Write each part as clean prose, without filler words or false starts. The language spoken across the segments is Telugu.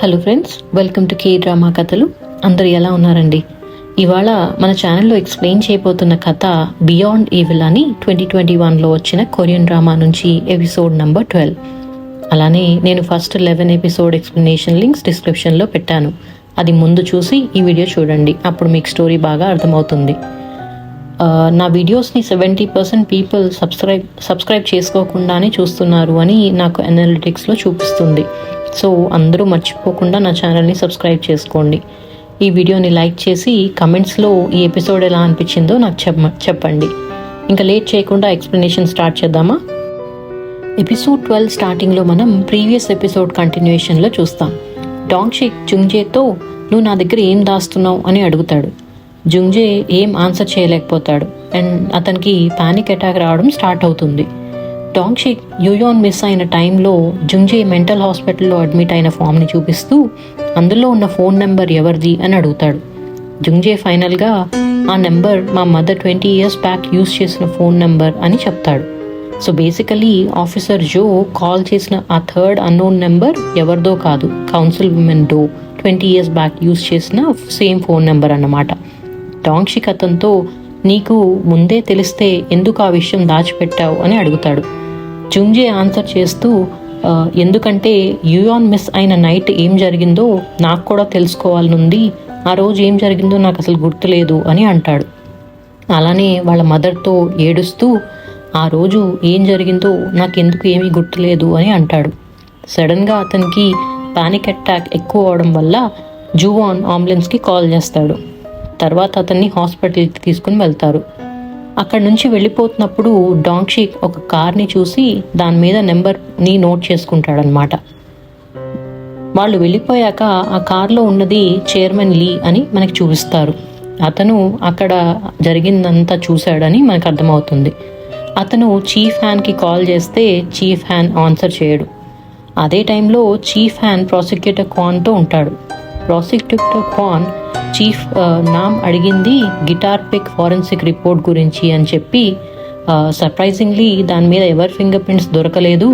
Hello friends, welcome to K drama కథలు. అందరు ఎలా ఉన్నారండి? ఇవాళ మన ఛానల్లో ఎక్స్ప్లెయిన్ చేయబోతున్న కథ బియాండ్ ఈవిల్ అని 2021లో వచ్చిన కొరియన్ డ్రామా నుంచి ఎపిసోడ్ నెంబర్ 12. అలానే నేను ఫస్ట్ 11 ఎపిసోడ్ ఎక్స్ప్లెనేషన్ లింక్స్ డిస్క్రిప్షన్లో పెట్టాను. అది ముందు చూసి ఈ వీడియో చూడండి, అప్పుడు మీకు స్టోరీ బాగా అర్థమవుతుంది. నా వీడియోస్ని 70% పీపుల్ సబ్స్క్రైబ్ చేసుకోకుండానే చూస్తున్నారు అని నాకు అనలిటిక్స్లో చూపిస్తుంది. సో అందరూ మర్చిపోకుండా నా ఛానల్ని సబ్స్క్రైబ్ చేసుకోండి. ఈ వీడియోని లైక్ చేసి కమెంట్స్లో ఈ ఎపిసోడ్ ఎలా అనిపించిందో నాకు చెప్పండి. ఇంకా లేట్ చేయకుండా ఎక్స్ప్లెనేషన్ స్టార్ట్ చేద్దామా? ఎపిసోడ్ 12 స్టార్టింగ్లో మనం ప్రీవియస్ ఎపిసోడ్ కంటిన్యూషన్లో చూస్తాం. డాంగ్షిక్ జుంగ్జేతో నువ్వు నా దగ్గర ఏం దాస్తున్నావు అని అడుగుతాడు. జుంగ్జే ఏం ఆన్సర్ చేయలేకపోతాడు అండ్ అతనికి పానిక్ అటాక్ రావడం స్టార్ట్ అవుతుంది. డాంగ్షిక్ యూయాన్ మిస్ అయిన టైంలో జుంగ్జే మెంటల్ హాస్పిటల్లో అడ్మిట్ అయిన ఫామ్ని చూపిస్తూ అందులో ఉన్న ఫోన్ నెంబర్ ఎవరిది అని అడుగుతాడు. జుంగ్జే ఫైనల్గా ఆ నెంబర్ మా మదర్ 20 years బ్యాక్ యూజ్ చేసిన ఫోన్ నెంబర్ అని చెప్తాడు. సో బేసికలీ ఆఫీసర్ జో కాల్ చేసిన ఆ థర్డ్ అన్నోన్ నెంబర్ ఎవరిదో కాదు, council women do 20 years back use చేసిన సేమ్ ఫోన్ నెంబర్ అన్నమాట. డాంగ్షిక్ అతనితో నీకు ముందే తెలిస్తే ఎందుకు ఆ విషయం దాచిపెట్టావు అని అడుగుతాడు. జుంగ్జే ఆన్సర్ చేస్తూ ఎందుకంటే యూయాన్ మిస్ అయిన నైట్ ఏం జరిగిందో నాకు కూడా తెలుసుకోవాలనుంది, ఆ రోజు ఏం జరిగిందో నాకు అసలు గుర్తులేదు అని అంటాడు. అలానే వాళ్ళ మదర్తో ఏడుస్తూ ఆ రోజు ఏం జరిగిందో నాకెందుకు ఏమీ గుర్తులేదు అని అంటాడు. సడన్గా అతనికి పానిక్ అటాక్ ఎక్కువ అవడం వల్ల జువాన్ అంబులెన్స్కి కాల్ చేస్తాడు. తర్వాత అతన్ని హాస్పిటల్కి తీసుకుని వెళ్తారు. అక్కడ నుంచి వెళ్ళిపోతున్నప్పుడు డాంగ్షిక్ ఒక కార్ని చూసి దాని మీద నెంబర్ని నోట్ చేసుకుంటాడనమాట. వాళ్ళు వెళ్ళిపోయాక ఆ కార్లో ఉన్నది చైర్మన్ లీ అని మనకి చూపిస్తారు. అతను అక్కడ జరిగిందంతా చూశాడని మనకు అర్థమవుతుంది. అతను చీఫ్ హ్యాన్కి కాల్ చేస్తే చీఫ్ హ్యాన్ ఆన్సర్ చేయడు. అదే టైంలో చీఫ్ హ్యాన్ ప్రాసిక్యూటర్ క్వాన్తో ఉంటాడు. ప్రాసిక్యూటర్ క్వాన్ చీఫ్ నామ్ అడిగింది గిటార్ పిక్ ఫారెన్సిక్ రిపోర్ట్ గురించి అని చెప్పి సర్ప్రైజింగ్లీ దాని మీద ఎవరి ఫింగర్ ప్రింట్స్ దొరకలేదు,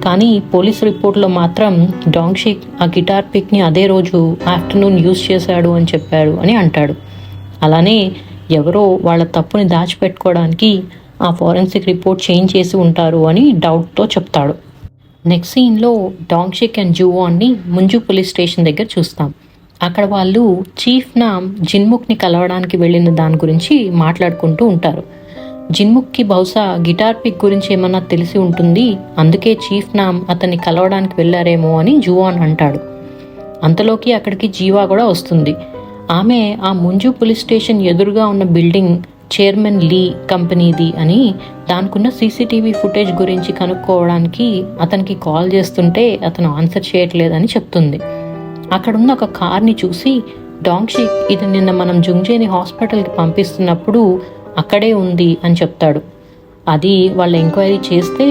కానీ పోలీస్ రిపోర్ట్లో మాత్రం డాంగ్షిక్ ఆ గిటార్ పిక్ని అదే రోజు ఆఫ్టర్నూన్ యూజ్ చేశాడు అని చెప్పాడు అని అంటాడు. అలానే ఎవరో వాళ్ళ తప్పుని దాచిపెట్టుకోవడానికి ఆ ఫారెన్సిక్ రిపోర్ట్ చేంజ్ చేసి ఉంటారు అని డౌట్తో చెప్తాడు. నెక్స్ట్ సీన్లో డాంగ్షిక్ అండ్ జువాన్ని ముంజు పోలీస్ స్టేషన్ దగ్గర చూస్తాం. అక్కడ వాళ్ళు చీఫ్ నామ్ జిన్ముక్ని కలవడానికి వెళ్ళిన దాని గురించి మాట్లాడుకుంటూ ఉంటారు. జిన్ముక్కి బహుశా గిటార్ పిక్ గురించి ఏమన్నా తెలిసి ఉంటుంది, అందుకే చీఫ్ నామ్ అతన్ని కలవడానికి వెళ్ళారేమో అని జువాన్ అంటాడు. అంతలోకి అక్కడికి జీవా కూడా వస్తుంది. ఆమె ఆ ముంజు పోలీస్ స్టేషన్ ఎదురుగా ఉన్న బిల్డింగ్ చైర్మన్ లీ కంపెనీది అని, దానికున్న సీసీటీవీ ఫుటేజ్ గురించి కనుక్కోవడానికి అతనికి కాల్ చేస్తుంటే అతను ఆన్సర్ చేయట్లేదని చెప్తుంది. అక్కడున్న ఒక కార్ని చూసి డాంగ్షిక్ ఇది నిన్న మనం జుంగ్జేని హాస్పిటల్కి పంపిస్తున్నప్పుడు అక్కడే ఉంది అని చెప్తాడు. అది వాళ్ళు ఎంక్వైరీ చేస్తే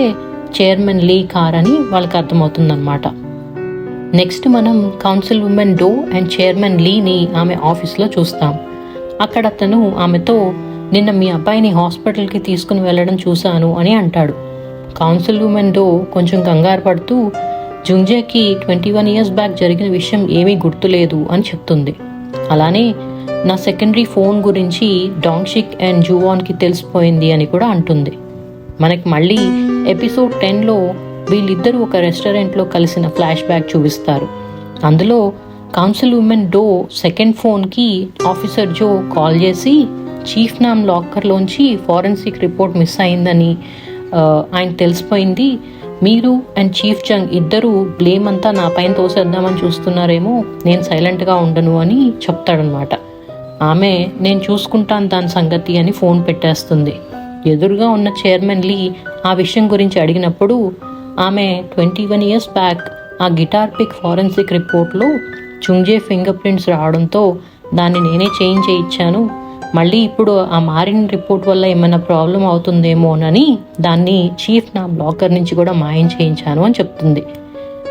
చైర్మన్ లీ కార్ అని వాళ్ళకి అర్థమవుతుందన్నమాట. నెక్స్ట్ మనం council women Do and chairman లీని ఆమె ఆఫీస్లో చూస్తాం. అక్కడ అతను ఆమెతో నిన్న మీ అబ్బాయిని హాస్పిటల్కి తీసుకుని వెళ్ళడం చూశాను అని అంటాడు. కౌన్సిల్ ఉమెన్ డో కొంచెం కంగారు పడుతూ జుంగ్జేకి 21 years బ్యాక్ జరిగిన విషయం ఏమీ గుర్తులేదు అని చెప్తుంది. అలానే నా సెకండరీ ఫోన్ గురించి డాంగ్షిక్ అండ్ జువాన్కి తెలిసిపోయింది అని కూడా అంటుంది. మనకి మళ్ళీ ఎపిసోడ్ 10లో వీళ్ళిద్దరూ ఒక రెస్టారెంట్లో కలిసిన ఫ్లాష్ బ్యాక్ చూపిస్తారు. అందులో కౌన్సిల్ ఉమెన్ డో సెకండ్ ఫోన్కి ఆఫీసర్ జో కాల్ చేసి చీఫ్ నామ్ లాకర్లోంచి ఫారెన్సిక్ రిపోర్ట్ మిస్ అయిందని ఆయన తెలిసిపోయింది, మీరు అండ్ చీఫ్ జంగ్ ఇద్దరు బ్లేమ్ అంతా నా పైన తోసేద్దామని చూస్తున్నారేమో, నేను సైలెంట్గా ఉండను అని చెప్తాడనమాట. ఆమె నేను చూసుకుంటాను దాని సంగతి అని ఫోన్ పెట్టేస్తుంది. ఎదురుగా ఉన్న చైర్మన్ లీ ఆ విషయం గురించి అడిగినప్పుడు ఆమె 21 years బ్యాక్ ఆ గిటార్ పిక్ ఫారెన్సిక్ రిపోర్ట్లో జుంగ్జే ఫింగర్ ప్రింట్స్ రావడంతో దాన్ని నేనే చేంజ్ చేయించాను, మళ్ళీ ఇప్పుడు ఆ మారిన రిపోర్ట్ వల్ల ఏమైనా ప్రాబ్లం అవుతుందేమోనని దాన్ని చీఫ్ నా బ్లాకర్ నుంచి కూడా మాయం చేయించాను అని చెప్తుంది.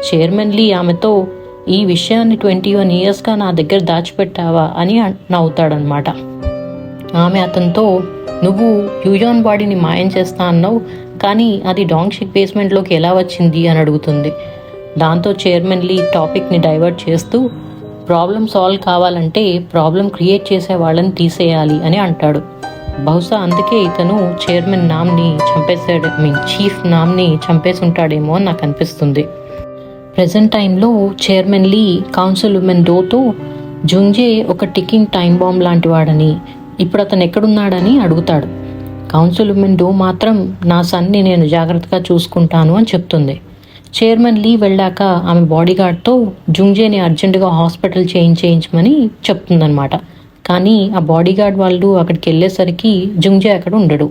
చైర్మన్ లీ ఆమెతో ఈ విషయాన్ని 21 yearsగా నా దగ్గర దాచిపెట్టావా అని నవ్వుతాడనమాట. ఆమె అతనితో నువ్వు యూయాన్ బాడీని మాయం చేస్తా అన్నావు, కానీ అది డాంగ్షిక్ బేస్మెంట్లోకి ఎలా వచ్చింది అని అడుగుతుంది. దాంతో చైర్మన్ లీ టాపిక్ని డైవర్ట్ చేస్తూ ప్రాబ్లం సాల్వ్ కావాలంటే ప్రాబ్లం క్రియేట్ చేసే వాళ్ళని తీసేయాలి అని అంటాడు. బహుశా అందుకే ఇతను చైర్మన్ నామ్ని చంపేశాడు, చీఫ్ నామ్ని చంపేసి ఉంటాడేమో అని నాకు అనిపిస్తుంది. ప్రెజెంట్ టైంలో చైర్మన్ లీ కౌన్సిల్ ఉమెన్ డోతో జుంగ్జే ఒక టికింగ్ టైం బాంబ్ లాంటి వాడని, ఇప్పుడు అతను ఎక్కడున్నాడని అడుగుతాడు. కౌన్సిల్ ఉమెన్ డో మాత్రం నా సన్ని నేను జాగ్రత్తగా చూసుకుంటాను అని చెప్తుంది. చైర్మన్ లీ వెళ్ళాక ఆమె బాడీగార్డ్తో జుంగ్జేని అర్జెంటుగా హాస్పిటల్ చేయించమని చెప్తుందనమాట. కానీ ఆ బాడీగార్డ్ వాళ్ళు అక్కడికి వెళ్ళేసరికి జుంగ్జే అక్కడ ఉండడు.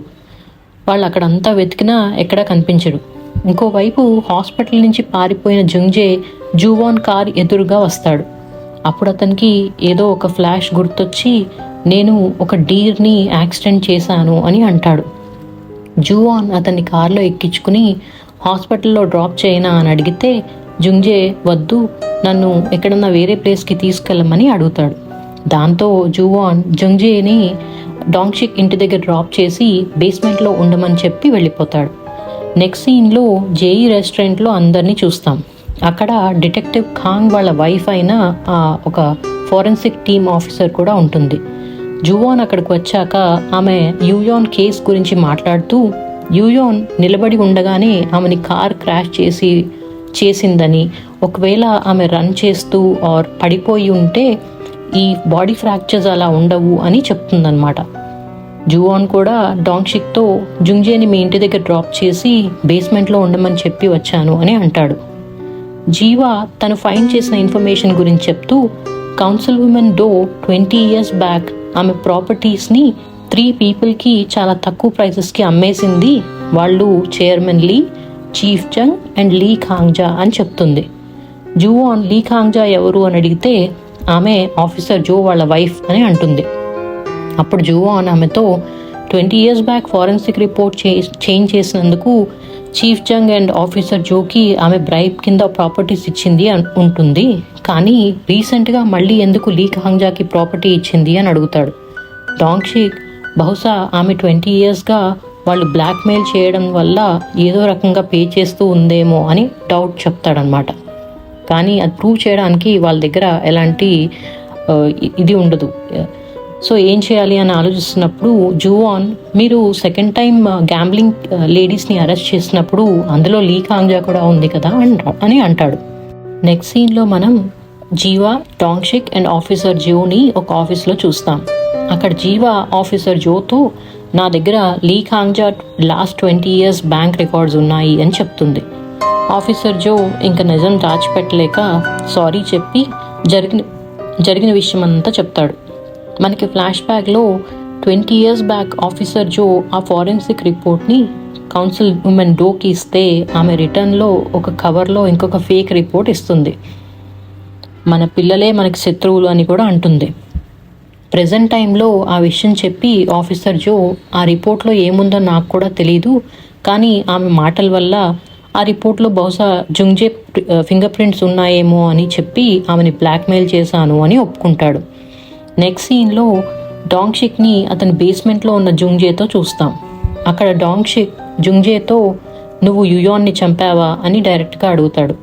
వాళ్ళు అక్కడంతా వెతికినా ఎక్కడా కనిపించడు. ఇంకోవైపు హాస్పిటల్ నుంచి పారిపోయిన జుంగ్జే జూవాన్ కార్ ఎదురుగా వస్తాడు. అప్పుడు అతనికి ఏదో ఒక ఫ్లాష్ గుర్తొచ్చి నేను ఒక డీర్ని యాక్సిడెంట్ చేశాను అని అంటాడు. జూవాన్ అతన్ని కార్లో ఎక్కించుకుని హాస్పిటల్లో డ్రాప్ చేయనా అని అడిగితే జుంగ్జే వద్దు, నన్ను ఎక్కడన్నా వేరే ప్లేస్కి తీసుకెళ్ళమని అడుగుతాడు. దాంతో జూవాన్ జుంగ్జేని డాంగ్షిక్ ఇంటి దగ్గర డ్రాప్ చేసి బేస్మెంట్లో ఉండమని చెప్పి వెళ్ళిపోతాడు. నెక్స్ట్ సీన్లో జేఈ రెస్టారెంట్లో అందరినీ చూస్తాం. అక్కడ డిటెక్టివ్ ఖాంగ్ వాళ్ళ వైఫ్ అయిన ఒక ఫోరెన్సిక్ టీమ్ ఆఫీసర్ కూడా ఉంటుంది. జువాన్ అక్కడికి వచ్చాక ఆమె యూయాన్ కేస్ గురించి మాట్లాడుతూ యూయాన్ నిలబడి ఉండగానే ఆమెని కార్ క్రాష్ చేసిందని, ఒకవేళ ఆమె రన్ చేస్తూ ఆర్ పడిపోయి ఉంటే ఈ బాడీ ఫ్రాక్చర్స్ అలా ఉండవు అని చెప్తుందన్నమాట. జువాన్ కూడా డాంగ్షిక్తో జుంగ్జేని మీ ఇంటి దగ్గర డ్రాప్ చేసి బేస్మెంట్లో ఉండమని చెప్పి వచ్చాను అని అంటాడు. జీవా తను ఫైండ్ చేసిన ఇన్ఫర్మేషన్ గురించి చెప్తూ council women do 20 years back ఆమె ప్రాపర్టీస్ని 3 పీపుల్కి చాలా తక్కువ ప్రైసెస్కి అమ్మేసింది. వాళ్ళు chairman Lee, chief Jung and Lee ఖాంగ్జా అని చెప్తుంది. జువాన్ లీ ఖాంగ్జా ఎవరు అని అడిగితే ఆమె ఆఫీసర్ జో వాళ్ళ వైఫ్ అని అంటుంది. అప్పుడు జువాన్ ఆమెతో 20 years back forensic report change చేసినందుకు చీఫ్ జంగ్ అండ్ ఆఫీసర్ జోకి ఆమె బ్రైబ్ కింద ప్రాపర్టీస్ ఇచ్చింది ఉంటుంది, కానీ రీసెంట్గా మళ్ళీ ఎందుకు లీ ఖాంగ్జాకి ప్రాపర్టీ ఇచ్చింది అని అడుగుతాడు. డాంగ్షిక్ బహుశా ఆమె 20 yearsగా వాళ్ళు బ్లాక్మెయిల్ చేయడం వల్ల ఏదో రకంగా పే చేస్తూ ఉందేమో అని డౌట్ చెప్తాడనమాట. కానీ అది ప్రూవ్ చేయడానికి వాళ్ళ దగ్గర ఎలాంటి ఇది ఉండదు. సో ఏం చేయాలి అని ఆలోచిస్తున్నప్పుడు జువాన్ మీరు సెకండ్ టైం గ్యాంబ్లింగ్ లేడీస్ని అరెస్ట్ చేసినప్పుడు అందులో లీ ఖాంగ్జా కూడా ఉంది కదా అని అంటాడు. నెక్స్ట్ సీన్లో మనం జీవా, డాంగ్షిక్ అండ్ ఆఫీసర్ జోని ఒక ఆఫీస్లో చూస్తాం. అక్కడ జీవా ఆఫీసర్ జోతో నా దగ్గర లీ ఖాంగ్జా లాస్ట్ 20 years బ్యాంక్ రికార్డ్స్ ఉన్నాయి అని చెప్తుంది. ఆఫీసర్ జో ఇంకా నిజం దాచిపెట్టలేక సారీ చెప్పి జరిగిన విషయం అంతా చెప్తాడు. మనకి ఫ్లాష్ బ్యాక్లో 20 years బ్యాక్ ఆఫీసర్ జో ఆ ఫారెన్సిక్ రిపోర్ట్ని కౌన్సిల్ ఉమెన్ డోకి ఇస్తే ఆమె రిటర్న్లో ఒక కవర్లో ఇంకొక ఫేక్ రిపోర్ట్ ఇస్తుంది. మన పిల్లలే మనకి శత్రువులు అని కూడా అంటుంది. ప్రెజెంట్ టైంలో ఆ విషయం చెప్పి ఆఫీసర్ జో ఆ రిపోర్ట్లో ఏముందో నాకు కూడా తెలీదు, కానీ ఆమె మాటల వల్ల ఆ రిపోర్ట్లో బహుశా జుంగ్జే ఫింగర్ ప్రింట్స్ ఉన్నాయేమో అని చెప్పి ఆమెని బ్లాక్మెయిల్ చేశాను అని ఒప్పుకుంటాడు. నెక్స్ట్ సీన్లో డాంగ్షిక్ని అతని బేస్మెంట్లో ఉన్న జుంగ్జేతో చూస్తాం. అక్కడ డాంగ్షిక్ జుంగ్జేతో నువ్వు యుయాన్ని చంపావా అని డైరెక్ట్గా అడుగుతాడు.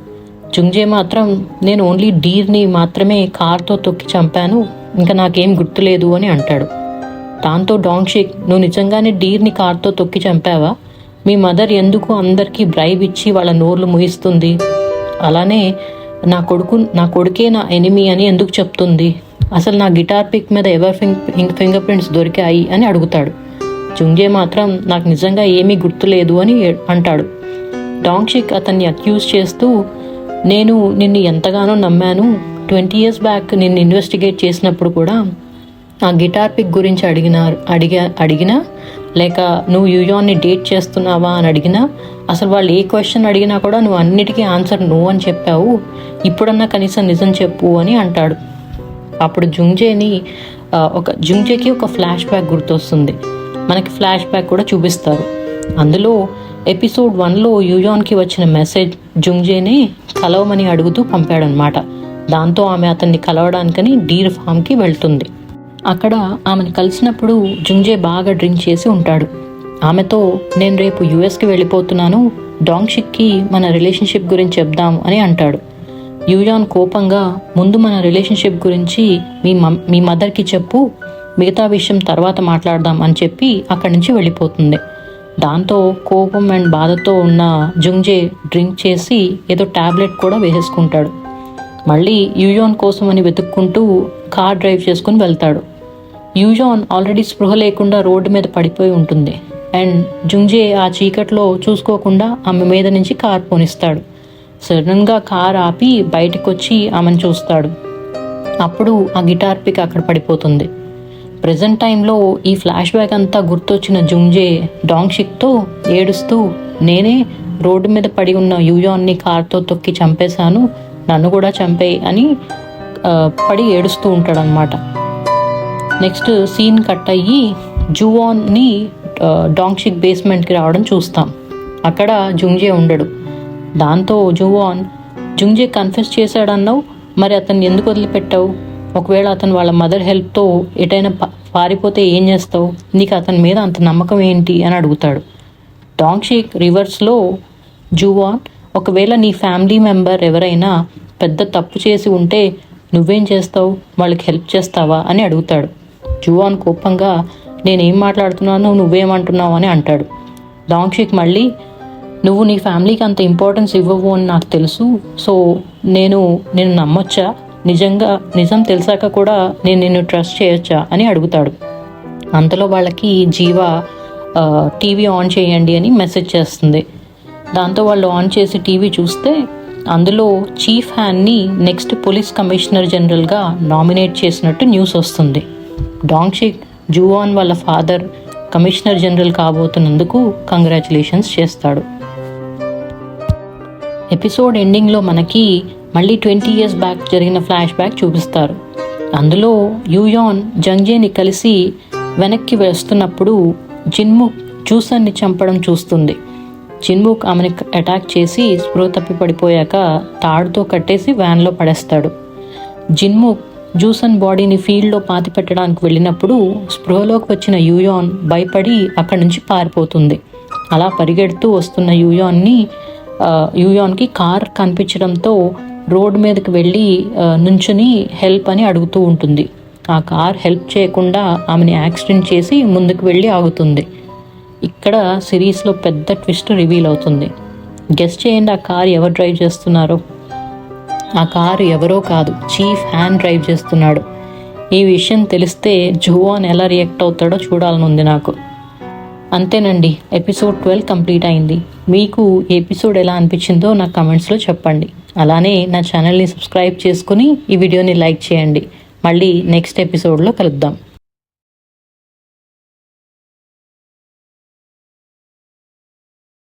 జుంగ్జే మాత్రం నేను ఓన్లీ డీర్ని మాత్రమే కార్తో తొక్కి చంపాను, ఇంకా నాకేం గుర్తులేదు అని అంటాడు. దాంతో డాంగ్షిక్ నువ్వు నిజంగానే డీర్ని కార్తో తొక్కి చంపావా? మీ మదర్ ఎందుకు అందరికీ బ్రైబ్ ఇచ్చి వాళ్ళ నోర్లు ముగిస్తుంది? అలానే నా కొడుకే నా ఎనిమీ అని ఎందుకు చెప్తుంది? అసలు నా గిటార్ పిక్ మీద ఎవరి ఫింగర్ ప్రింట్స్ దొరికాయి అని అడుగుతాడు. జుంగ్జే మాత్రం నాకు నిజంగా ఏమీ గుర్తులేదు అని అంటాడు. డాంగ్షిక్ అతన్ని అక్యూజ్ చేస్తూ నేను నిన్ను ఎంతగానో నమ్మాను, 20 years బ్యాక్ నిన్ను ఇన్వెస్టిగేట్ చేసినప్పుడు కూడా ఆ గిటార్ పిక్ గురించి అడిగినా లేక నువ్వు యుయాన్ని డేట్ చేస్తున్నావా అని అడిగినా, అసలు వాళ్ళు ఏ క్వశ్చన్ అడిగినా కూడా నువ్వు అన్నిటికీ ఆన్సర్ నో అని చెప్పావు, ఇప్పుడన్నా కనీసం నిజం చెప్పు అని అంటాడు. అప్పుడు జుంగ్జేకి ఒక ఫ్లాష్ బ్యాక్ గుర్తొస్తుంది. మనకి ఫ్లాష్ బ్యాక్ కూడా చూపిస్తారు. అందులో ఎపిసోడ్ 1లో యుయాన్కి వచ్చిన మెసేజ్ జుంగ్జేని కలవమని అడుగుతూ పంపాడనమాట. దాంతో ఆమె అతన్ని కలవడానికని డీర్ ఫామ్కి వెళ్తుంది. అక్కడ ఆమెను కలిసినప్పుడు జుంగ్జే బాగా డ్రింక్ చేసి ఉంటాడు. ఆమెతో నేను రేపు యుఎస్కి వెళ్ళిపోతున్నాను, డాంగ్షిక్కి మన రిలేషన్షిప్ గురించి చెప్దాం అని అంటాడు. యూయాన్ కోపంగా ముందు మన రిలేషన్షిప్ గురించి మీ మదర్కి చెప్పు, మిగతా విషయం తర్వాత మాట్లాడదాం అని చెప్పి అక్కడి నుంచి వెళ్ళిపోతుంది. దాంతో కోపం అండ్ బాధతో ఉన్న జుంగ్జే డ్రింక్ చేసి ఏదో ట్యాబ్లెట్ కూడా వేసేసుకుంటాడు. మళ్ళీ యూయాన్ కోసం అని వెతుక్కుంటూ కార్ డ్రైవ్ చేసుకుని వెళ్తాడు. యూయాన్ ఆల్రెడీ స్పృహ లేకుండా రోడ్డు మీద పడిపోయి ఉంటుంది అండ్ జుంగ్జే ఆ చీకట్లో చూసుకోకుండా ఆమె మీద నుంచి కార్ పోనిస్తాడు. సడన్గా కార్ ఆపి బయటకు వచ్చి ఆమెను చూస్తాడు. అప్పుడు ఆ గిటార్ పిక్ అక్కడ పడిపోతుంది. ప్రజెంట్ టైంలో ఈ ఫ్లాష్ బ్యాక్ అంతా గుర్తొచ్చిన జుంగ్జే డాంగ్షిక్తో ఏడుస్తూ, నేనే రోడ్డు మీద పడి ఉన్న యూయాన్ని కార్తో తొక్కి చంపేశాను, నన్ను కూడా చంపేయి అని పడి ఏడుస్తూ ఉంటాడనమాట. నెక్స్ట్ సీన్ కట్ అయ్యి జువాన్ని డాంగ్షిక్ బేస్మెంట్కి రావడం చూస్తాం. అక్కడ జుంగ్జే ఉండడు. దాంతో జుంగ్జే కన్ఫెస్ చేశాడన్నావు, మరి అతన్ని ఎందుకు వదిలిపెట్టావు? ఒకవేళ అతను వాళ్ళ మదర్ హెల్ప్తో ఎటైనా పారిపోతే ఏం చేస్తావు? నీకు అతని మీద అంత నమ్మకం ఏంటి అని అడుగుతాడు. డాంగ్షిక్ రివర్స్లో జువాన్, ఒకవేళ నీ ఫ్యామిలీ మెంబర్ ఎవరైనా పెద్ద తప్పు చేసి ఉంటే నువ్వేం చేస్తావు? వాళ్ళకి హెల్ప్ చేస్తావా అని అడుగుతాడు. జువాన్ కోపంగా, నేనేం మాట్లాడుతున్నాను, నువ్వేమంటున్నావు అని అంటాడు. డాంగ్షిక్ మళ్ళీ, నువ్వు నీ ఫ్యామిలీకి అంత ఇంపార్టెన్స్ ఇవ్వవు అని నాకు తెలుసు, సో నేను నమ్మొచ్చా? నిజం తెలిసాక కూడా నేను నిన్ను ట్రస్ట్ చేయొచ్చా అని అడుగుతాడు. అంతలో వాళ్ళకి జీవ టీవీ ఆన్ చేయండి అని మెసేజ్ చేస్తుంది. దాంతో వాళ్ళు ఆన్ చేసి టీవీ చూస్తే అందులో చీఫ్ హ్యాన్ని నెక్స్ట్ పోలీస్ కమిషనర్ జనరల్గా నామినేట్ చేసినట్టు న్యూస్ వస్తుంది. డాంగ్షిక్ జువాన్ వాళ్ళ ఫాదర్ కమిషనర్ జనరల్ కాబోతున్నందుకు కంగ్రాచులేషన్స్ చేస్తాడు. ఎపిసోడ్ ఎండింగ్లో మనకి మళ్ళీ 20 years బ్యాక్ జరిగిన ఫ్లాష్ బ్యాక్ చూపిస్తారు. అందులో యూయాన్ జంగ్జేని కలిసి వెనక్కి వస్తున్నప్పుడు జిన్ముక్ జూసన్ని చంపడం చూస్తుంది. జిన్ముక్ ఆమెను అటాక్ చేసి స్పృహ తప్పి పడిపోయాక తాడుతో కట్టేసి వ్యాన్లో పడేస్తాడు. జిన్ముక్ జూసన్ బాడీని ఫీల్డ్లో పాతి పెట్టడానికి వెళ్ళినప్పుడు స్పృహలోకి వచ్చిన యూయాన్ భయపడి అక్కడి నుంచి పారిపోతుంది. అలా పరిగెడుతూ వస్తున్న యూయాన్కి కార్ కనిపించడంతో రోడ్ మీదకి వెళ్ళి నుంచుని హెల్ప్ అని అడుగుతూ ఉంటుంది. ఆ కార్ హెల్ప్ చేయకుండా ఆమెని యాక్సిడెంట్ చేసి ముందుకు వెళ్ళి ఆగుతుంది. ఇక్కడ సిరీస్లో పెద్ద ట్విస్ట్ రివీల్ అవుతుంది. గెస్ చేయండి, ఆ కార్ ఎవరు డ్రైవ్ చేస్తున్నారో? ఆ కారు ఎవరో కాదు, చీఫ్ హ్యాన్ డ్రైవ్ చేస్తున్నాడు. ఈ విషయం తెలిస్తే జువాన్ ఎలా రియాక్ట్ అవుతాడో చూడాలనుంది నాకు. అంతేనండి, ఎపిసోడ్ 12 కంప్లీట్ అయింది. మీకు ఎపిసోడ్ ఎలా అనిపించిందో నాకు కమెంట్స్లో చెప్పండి. అలానే నా ఛానల్ని సబ్స్క్రైబ్ చేసుకుని ఈ వీడియోని లైక్ చేయండి. మళ్ళీ నెక్స్ట్ ఎపిసోడ్లో కలుద్దాం.